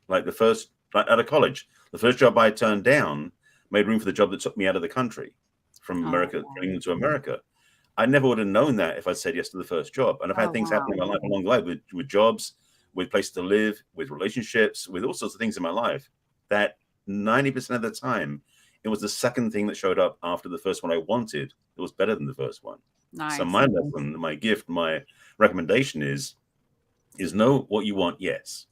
Like out of college, the first job I turned down made room for the job that took me out of the country from America, England to America. I never would have known that if I'd said yes to the first job. And I've had things happen in my life along the way with jobs, with places to live, with relationships, with all sorts of things in my life that 90% of the time, it was the second thing that showed up after the first one I wanted. It was better than the first one. Nice. So my lesson, my gift, my recommendation is know what you want, yes,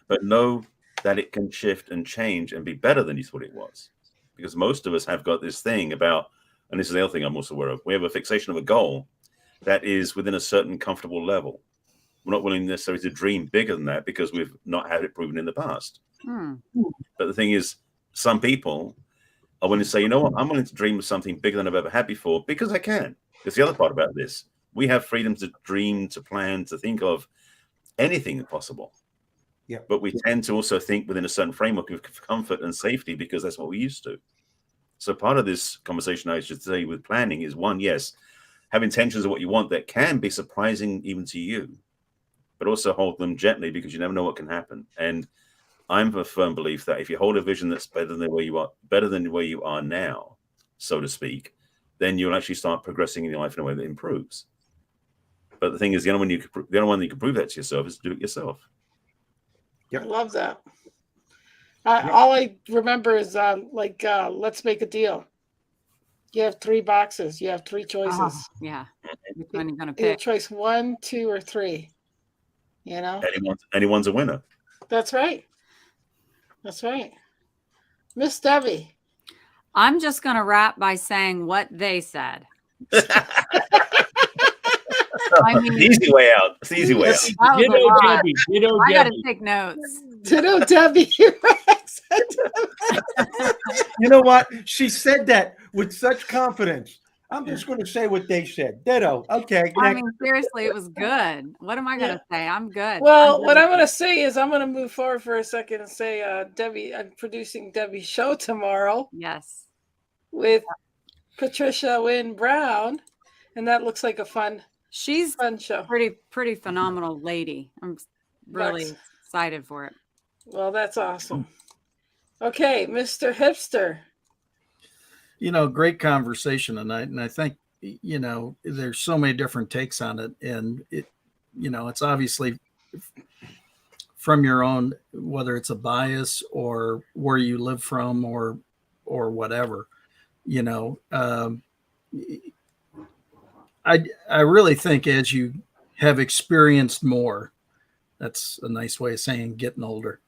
but know that it can shift and change and be better than you thought it was. Because most of us have got this thing about, and this is the other thing I'm also aware of, we have a fixation of a goal that is within a certain comfortable level. We're not willing necessarily to dream bigger than that because we've not had it proven in the past. But the thing is, some people are willing to say, you know what, I'm willing to dream of something bigger than I've ever had before because I can. It's the other part about this. We have freedom to dream, to plan, to think of anything possible. Yeah. But we tend to also think within a certain framework of comfort and safety because that's what we used to. So part of this conversation, I should say, with planning is one, yes, have intentions of what you want that can be surprising even to you, but also hold them gently because you never know what can happen. And I'm of a firm belief that if you hold a vision that's better than where you are now, so to speak, then you'll actually start progressing in your life in a way that improves. But the thing is, the only one that you can prove that to yourself is to do it yourself. I love that. All I remember is let's make a deal. You have 3 boxes. You have 3 choices. Yeah. Which one are you going to Either pick? choice 1, 2, or 3. Anyone's a winner. That's right. That's right. Miss Debbie. I'm just going to wrap by saying what they said. I mean, easy way out. It's the easy way out. I got to take notes. Ditto, Debbie. You know what? She said that with such confidence. I'm just going to say what they said. Ditto. Okay. I mean, seriously, it was good. What am I going to say? I'm good. Well, what I'm going to say is I'm going to move forward for a second and say, Debbie, I'm producing Debbie's show tomorrow. Yes. With Patricia Wynn Brown. And that looks like a fun show. Pretty phenomenal lady. I'm really excited for it. Well, that's awesome. Okay, Mr. Hipster. Great conversation tonight. And I think, there's so many different takes on it. And it's obviously from your own, whether it's a bias or where you live from or whatever, I really think as you have experienced more, that's a nice way of saying getting older.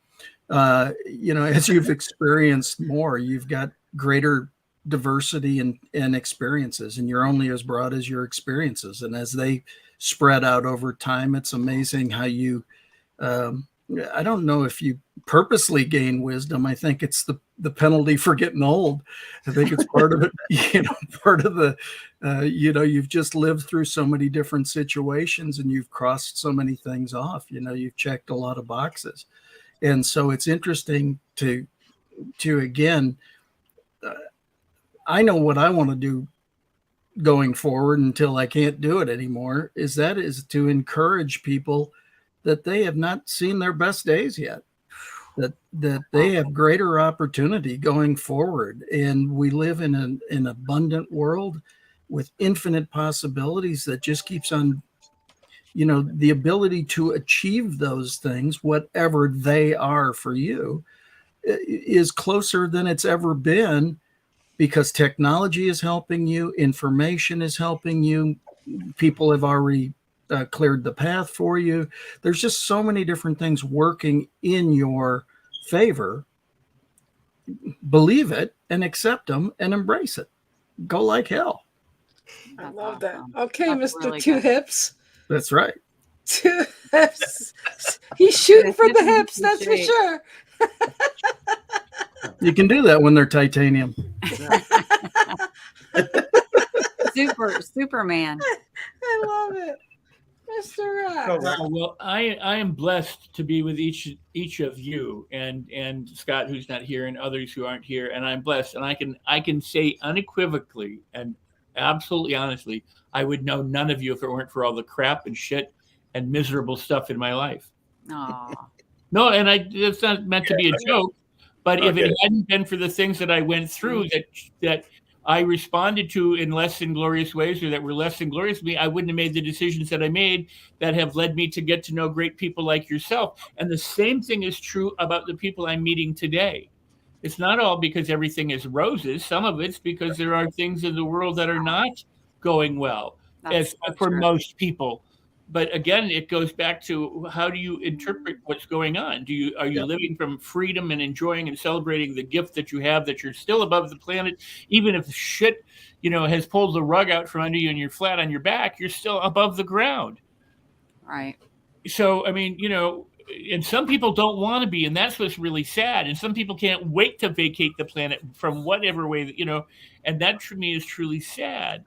As you've experienced more, you've got greater diversity and experiences, and you're only as broad as your experiences. And as they spread out over time, it's amazing how you, I don't know if you purposely gain wisdom. I think it's the penalty for getting old. I think it's part of it, part of the, you've just lived through so many different situations and you've crossed so many things off, you've checked a lot of boxes. And so it's interesting to again, I know what I want to do going forward until I can't do it anymore, is to encourage people that they have not seen their best days yet, that they have greater opportunity going forward. And we live in an abundant world with infinite possibilities that just keeps on, the ability to achieve those things, whatever they are for you, is closer than it's ever been, because technology is helping you, information is helping you, people have already cleared the path for you. There's just so many different things working in your favor. Believe it and accept them and embrace it. Go like hell. I love that. Okay, That's Mr. really Two good. Hips. That's right. 2 hips. He's shooting for the hips, that's for sure. You can do that when they're titanium. Superman. I love it. Mr. Rex. Well, I am blessed to be with each of you and Scott, who's not here, and others who aren't here, and I'm blessed, and I can say unequivocally and absolutely honestly, I would know none of you if it weren't for all the crap and shit and miserable stuff in my life. Aw. No, and it's not meant to be a joke, but if Okay. it hadn't been for the things that I went through that I responded to in less than glorious ways, or that were less than glorious to me, I wouldn't have made the decisions that I made that have led me to get to know great people like yourself. And the same thing is true about the people I'm meeting today. It's not all because everything is roses. Some of it's because there are things in the world that are not going well, That's as so for true. most people. But again, it goes back to how do you interpret what's going on? Are you living from freedom and enjoying and celebrating the gift that you have, that you're still above the planet, even if shit, has pulled the rug out from under you and you're flat on your back, you're still above the ground. Right. So, I mean, and some people don't want to be, and that's what's really sad. And some people can't wait to vacate the planet from whatever way that, and that to me is truly sad.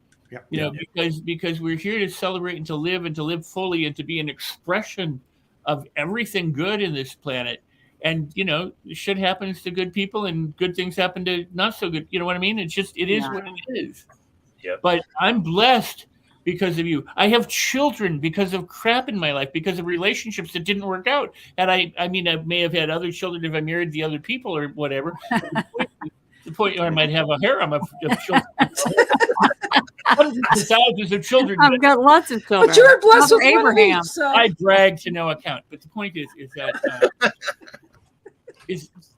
Because we're here to celebrate and to live fully and to be an expression of everything good in this planet. And, shit happens to good people and good things happen to not so good. You know what I mean? It's just, it is what it is. Yep. But I'm blessed because of you. I have children because of crap in my life, because of relationships that didn't work out. And I may have had other children if I married the other people or whatever. The point, or I might have a harem of children. Thousands of children. I've got lots of children. But you were blessed with Abraham. one so. I brag to no account. But the point is that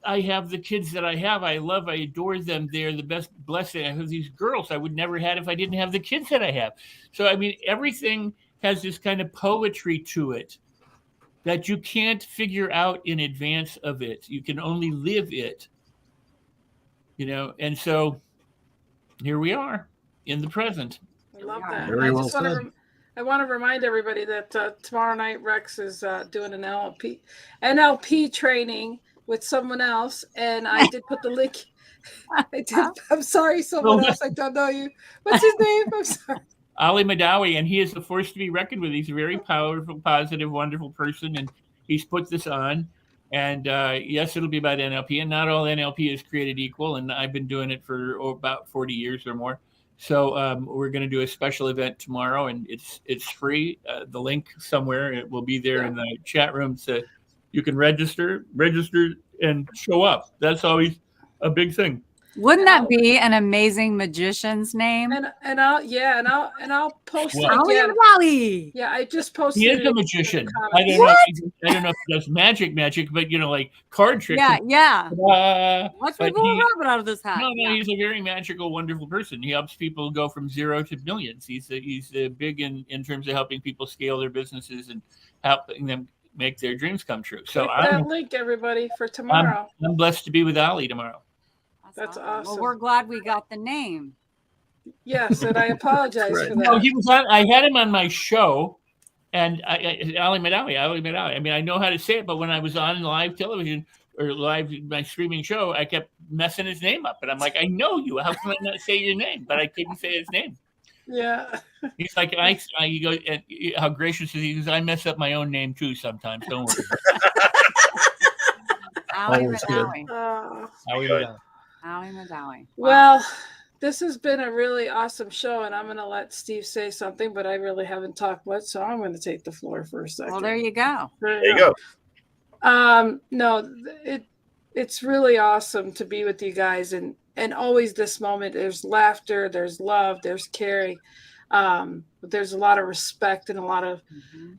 I have the kids that I have. I love, I adore them. They're the best blessing. I have these girls I would never have if I didn't have the kids that I have. So, I mean, everything has this kind of poetry to it that you can't figure out in advance of it. You can only live it. And so here we are in the present. I love that. Very well said. I want to remind everybody that tomorrow night Rex is doing an NLP training with someone else, and I did put the link. I'm sorry, someone else. I don't know you. What's his name? I'm sorry. Ali Madawi, and he is a force to be reckoned with. He's a very powerful, positive, wonderful person, and he's put this on. And yes, it'll be about NLP, and not all NLP is created equal. And I've been doing it for about 40 years or more. So we're going to do a special event tomorrow, and it's free. The link somewhere, it will be there in the chat room, so you can register, and show up. That's always a big thing. Wouldn't that be an amazing magician's name? And I'll post it Ali again. Madawi. Yeah, I just posted. He is it a in magician. the I comments. don't know if he does magic, but like card tricks. Yeah. Let's but pull a rabbit out of this hat. No, he's a very magical, wonderful person. He helps people go from zero to millions. He's big in terms of helping people scale their businesses and helping them make their dreams come true. So Click that link, everybody, for tomorrow. I'm blessed to be with Ali tomorrow. That's awesome. Well, we're glad we got the name. Yes, and I apologize for that. No, he was on. I had him on my show, and Ali Madawi. I mean, I know how to say it, but when I was on live television or my streaming show, I kept messing his name up, and I'm like, I know you. How can I not say your name? But I couldn't say his name. Yeah. He's like, you go, and how gracious is he? Because I mess up my own name too sometimes. Don't worry. Ali Always good. Madawi. Ali Madawi. Ali Madawi. Well, this has been a really awesome show, and I'm going to let Steve say something, but I really haven't talked much, so I'm going to take the floor for a second. Well, there you go. There you go. No, it's really awesome to be with you guys, and always this moment. There's laughter, there's love, there's caring. There's a lot of respect and a lot of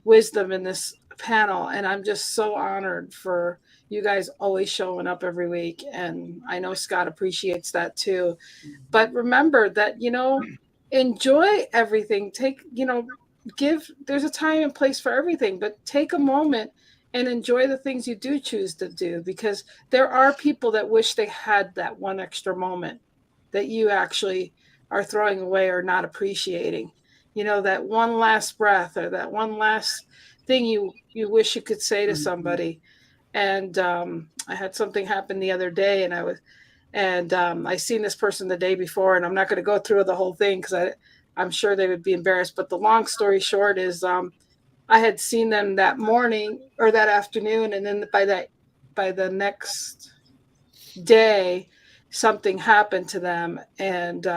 wisdom in this panel, and I'm just so honored for you guys always showing up every week, and I know Scott appreciates that too. But remember that, enjoy everything. There's a time and place for everything, but take a moment and enjoy the things you do choose to do, because there are people that wish they had that one extra moment that you actually are throwing away or not appreciating. That one last breath or that one last thing you wish you could say to somebody. And I had something happen the other day, and I seen this person the day before, and I'm not going to go through the whole thing because I'm sure they would be embarrassed. But the long story short is I had seen them that morning or that afternoon, and then by the next day, something happened to them, and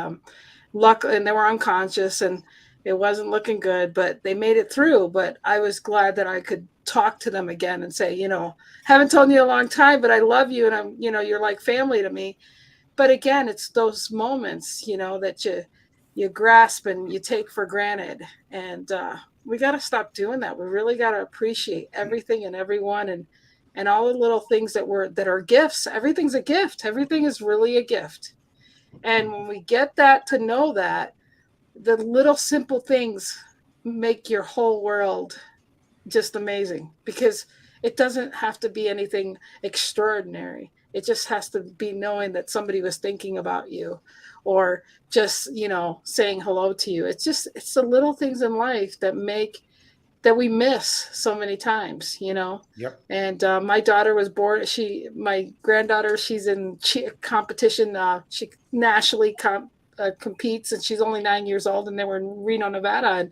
luckily, and they were unconscious, and it wasn't looking good, but they made it through. But I was glad that I could talk to them again and say, haven't told you in a long time, but I love you, and I'm, you're like family to me. But again, it's those moments, that you grasp and you take for granted, and we got to stop doing that. We really got to appreciate everything and everyone, and all the little things that are gifts. Everything's a gift. Everything is really a gift. And when we get that, to know that, the little simple things make your whole world just amazing, because it doesn't have to be anything extraordinary. It just has to be knowing that somebody was thinking about you, or just, saying hello to you. It's the little things in life that we miss so many times, Yep. And my daughter was born. My granddaughter, she's in competition. She nationally competes, and she's only 9 years old. And they were in Reno, Nevada,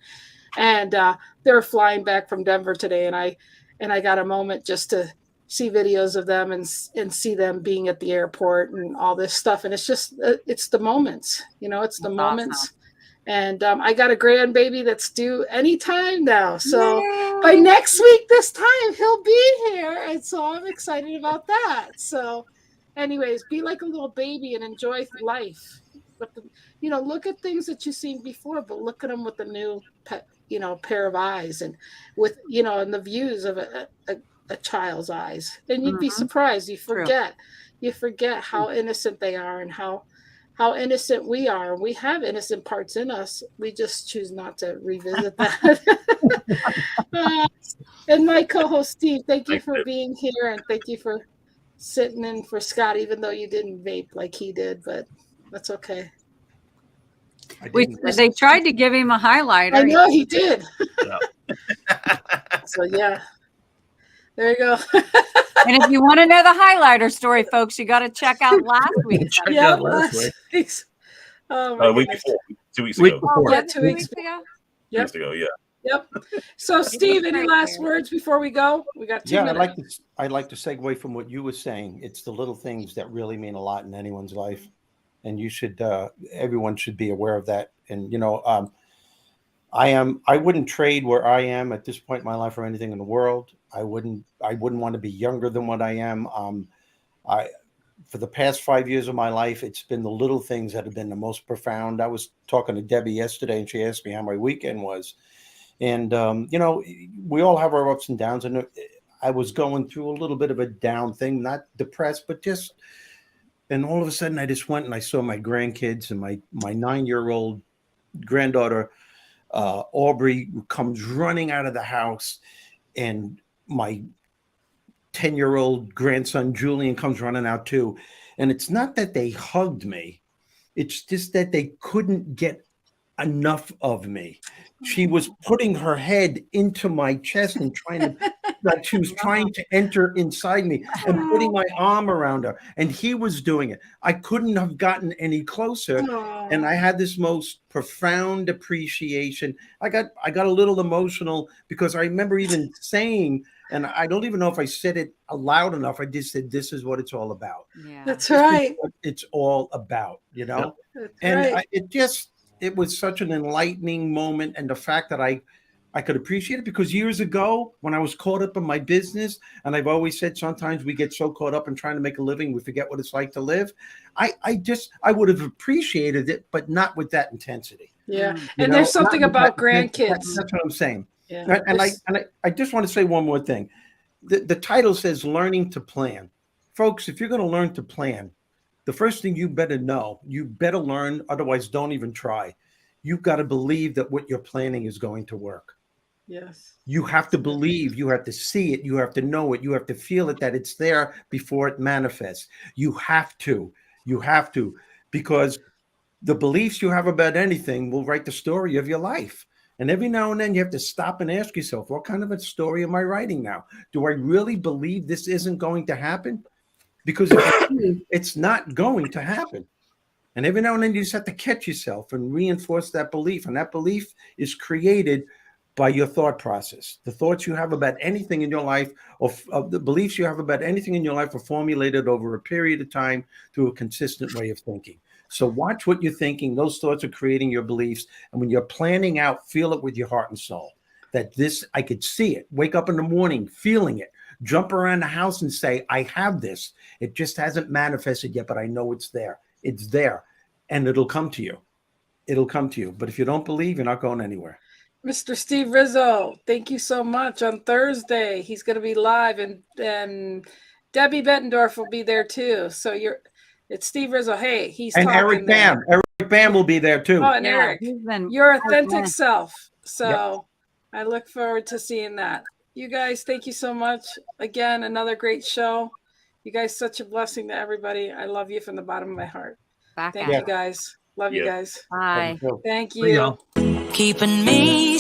and they were flying back from Denver today. And I got a moment just to see videos of them and see them being at the airport and all this stuff. And it's just it's the moments, it's the moments. Awesome. And I got a grandbaby that's due anytime now. So by next week, this time, he'll be here. And so I'm excited about that. So anyways, be like a little baby and enjoy life. But look at things that you've seen before, but look at them with a new, pair of eyes, and with, and the views of a child's eyes. And you'd be surprised. You forget how innocent they are, and how innocent we are. We have innocent parts in us. We just choose not to revisit that. And my co-host, Steve, thank you for being here. And thank you for sitting in for Scott, even though you didn't vape like he did, but that's okay. They tried to give him a highlighter. I know he did. So yeah, there you go. And if you want to know the highlighter story, folks, you got to check out last week. Last week's. Oh, week before, 2 weeks ago. Yeah, 2 weeks ago. Yep. 2 weeks ago, yeah. Yep. So, Steve, any last words before we go? We got 2 minutes. I'd like to segue from what you were saying. It's the little things that really mean a lot in anyone's life, and everyone should be aware of that. And I wouldn't trade where I am at this point in my life for anything in the world. I wouldn't want to be younger than what I am. For the past 5 years of my life, it's been the little things that have been the most profound. I was talking to Debbie yesterday, and she asked me how my weekend was. And, we all have our ups and downs. And I was going through a little bit of a down thing, not depressed, but and all of a sudden I just went and I saw my grandkids, and my 9-year-old granddaughter, Aubrey, comes running out of the house, and my 10-year-old grandson, Julian, comes running out too. And it's not that they hugged me. It's just that they couldn't get enough of me. She was putting her head into my chest and she was trying to enter inside me, and putting my arm around her. And he was doing it. I couldn't have gotten any closer. Aww. And I had this most profound appreciation. I got a little emotional, because I remember even saying, and I don't even know if I said it loud enough, I just said, this is what it's all about. Yeah. That's right. It's all about, That's and right. It was such an enlightening moment. And the fact that I could appreciate it, because years ago, when I was caught up in my business, and I've always said sometimes we get so caught up in trying to make a living, we forget what it's like to live. I would have appreciated it, but not with that intensity. Yeah. And there's something about grandkids. That's what I'm saying. Yeah. And I just want to say one more thing. The title says learning to plan. Folks, if you're going to learn to plan, the first thing you better know, you better learn, otherwise don't even try. You've got to believe that what you're planning is going to work. Yes. You have to believe, you have to see it, you have to know it, you have to feel it, that it's there before it manifests. You have to, because the beliefs you have about anything will write the story of your life. And every now and then you have to stop and ask yourself, what kind of a story am I writing now? Do I really believe this isn't going to happen? Because it's not going to happen. And every now and then you just have to catch yourself and reinforce that belief. And that belief is created by your thought process. The thoughts you have about anything in your life, or the beliefs you have about anything in your life, are formulated over a period of time through a consistent way of thinking. So watch what you're thinking. Those thoughts are creating your beliefs. And when you're planning out, feel it with your heart and soul. That this, I could see it. Wake up in the morning feeling it. Jump around the house and say, I have this. It just hasn't manifested yet, but I know it's there. It's there. And it'll come to you. It'll come to you. But if you don't believe, you're not going anywhere. Mr. Steve Rizzo, thank you so much. On Thursday, he's going to be live, and Debbie Bettendorf will be there too. So it's Steve Rizzo. Hey, he's and talking Eric Bam. there. Eric Bam will be there too. Oh, and Eric, your authentic self. So Yep. I look forward to seeing that. You guys, thank you so much. Again, another great show. You guys, such a blessing to everybody. I love you from the bottom of my heart. Back Thank at you it. guys. Love you guys. Bye. Thank See y'all. you. Keeping me